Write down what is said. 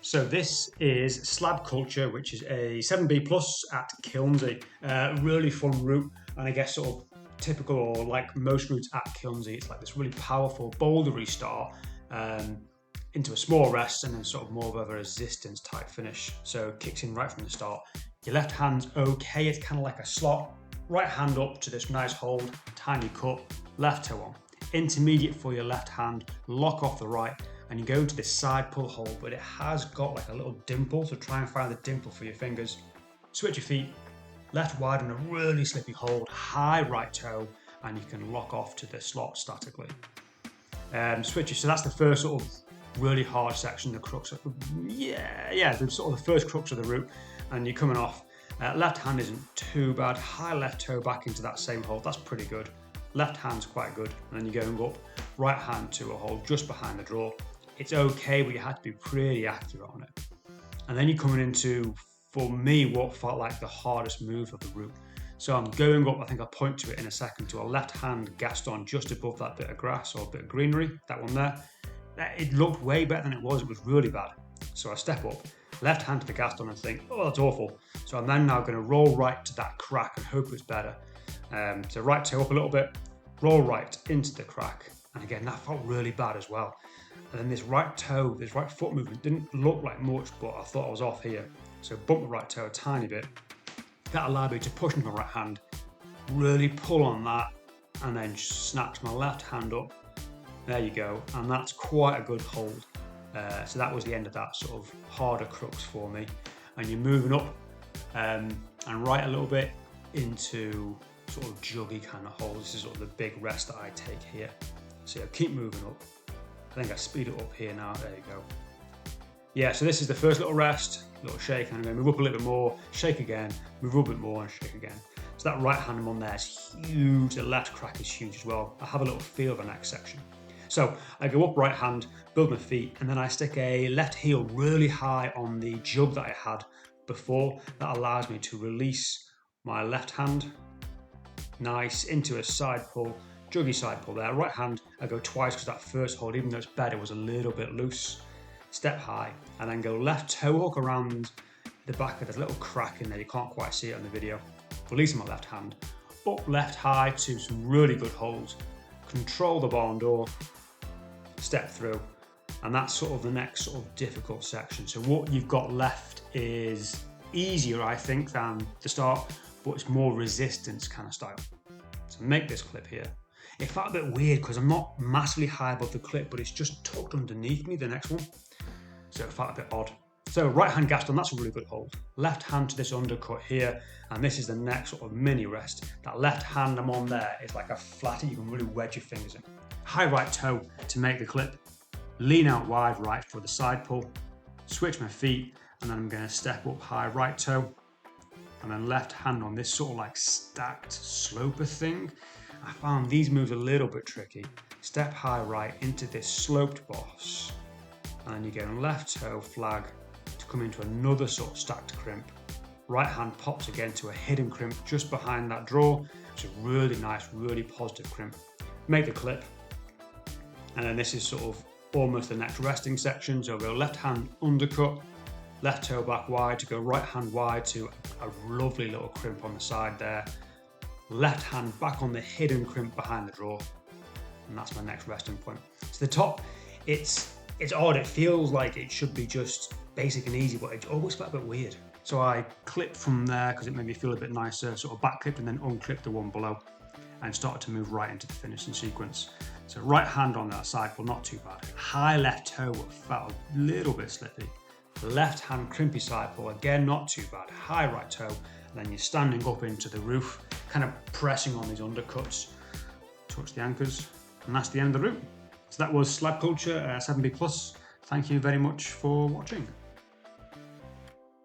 So this is Slab Culture, which is a 7B plus at Kilnsey. Really fun route, and I guess sort of typical, or like most routes at Kilnsey, it's like this really powerful bouldery start into a small rest and then sort of more of a resistance type finish. So it kicks in right from the start. Your left hand's okay, it's kind of like a slot. Right hand up to this nice hold, tiny cut, left toe on. Intermediate for your left hand, lock off the right, and you go to this side pull hold, but it has got like a little dimple, so try and find the dimple for your fingers. Switch your feet, left wide on a really slippy hold, high right toe, and you can lock off to the slot statically. Switch it, so that's the first sort of really hard section, the crux of, the sort of the first crux of the route, and you're coming off. Left hand isn't too bad, high left toe back into that same hold, that's pretty good. Left hand's quite good, and then you're going up, right hand to a hold just behind the draw. It's okay, but you have to be pretty accurate on it. And then you're coming into, for me, what felt like the hardest move of the route. So I'm going up, I think I'll point to it in a second, to a left hand gaston just above that bit of grass or bit of greenery, that one there. It looked way better than it was really bad. So I step up, left hand to the gaston and think, oh, that's awful. So I'm then now going to roll right to that crack and hope it's better. So right toe up a little bit, roll right into the crack. And again, that felt really bad as well. And then this right toe, this right foot movement didn't look like much, but I thought I was off here. So bump the right toe a tiny bit. That allowed me to push into my right hand, really pull on that, and then snatch my left hand up. There you go, and that's quite a good hold. So that was the end of that sort of harder crux for me. And you're moving up and right a little bit into sort of juggy kind of hold. This is sort of the big rest that I take here. So yeah, keep moving up. I think I speed it up here now, there you go. Yeah, so this is the first little rest, little shake, and I'm going to move up a little bit more, shake again, move up a bit more and shake again. So that right hand I'm on there is huge, the left crack is huge as well. I have a little feel of the next section. So I go up right hand, build my feet, and then I stick a left heel really high on the jug that I had before. That allows me to release my left hand, nice, into a side pull, juggy side pull there. Right hand, I go twice because that first hold, even though it's better, was a little bit loose. Step high, and then go left toe hook around the back of this little crack in there. You can't quite see it on the video. Releasing my left hand, up left high to some really good holds. Control the barn door, step through, and that's sort of the next sort of difficult section. So what you've got left is easier, I think, than the start, but it's more resistance kind of style. So make this clip here. It felt a bit weird because I'm not massively high above the clip, but it's just tucked underneath me, the next one. So it felt a bit odd. So right hand gaston, that's a really good hold. Left hand to this undercut here, and this is the next sort of mini rest. That left hand I'm on there is like a flatter, you can really wedge your fingers in. High right toe to make the clip. Lean out wide right for the side pull. Switch my feet, and then I'm going to step up high right toe. And then left hand on this sort of like stacked sloper thing. I found these moves a little bit tricky. Step high right into this sloped boss. And then you're going left toe flag to come into another sort of stacked crimp. Right hand pops again to a hidden crimp just behind that draw. It's a really nice, really positive crimp. Make the clip. And then this is sort of almost the next resting section. So go left hand undercut, left toe back wide to go right hand wide to a lovely little crimp on the side there. Left hand back on the hidden crimp behind the draw. And that's my next resting point. So the top, it's odd, it feels like it should be just basic and easy, but it always felt a bit weird. So I clipped from there because it made me feel a bit nicer, sort of back clipped and then unclipped the one below and started to move right into the finishing sequence. So right hand on that side, well, not too bad. High left toe felt a little bit slippy. Left hand crimpy side pull, again, not too bad. High right toe, and then you're standing up into the roof, kind of pressing on these undercuts, touch the anchors, and that's the end of the route. So that was Slab Culture 7B+. Thank you very much for watching.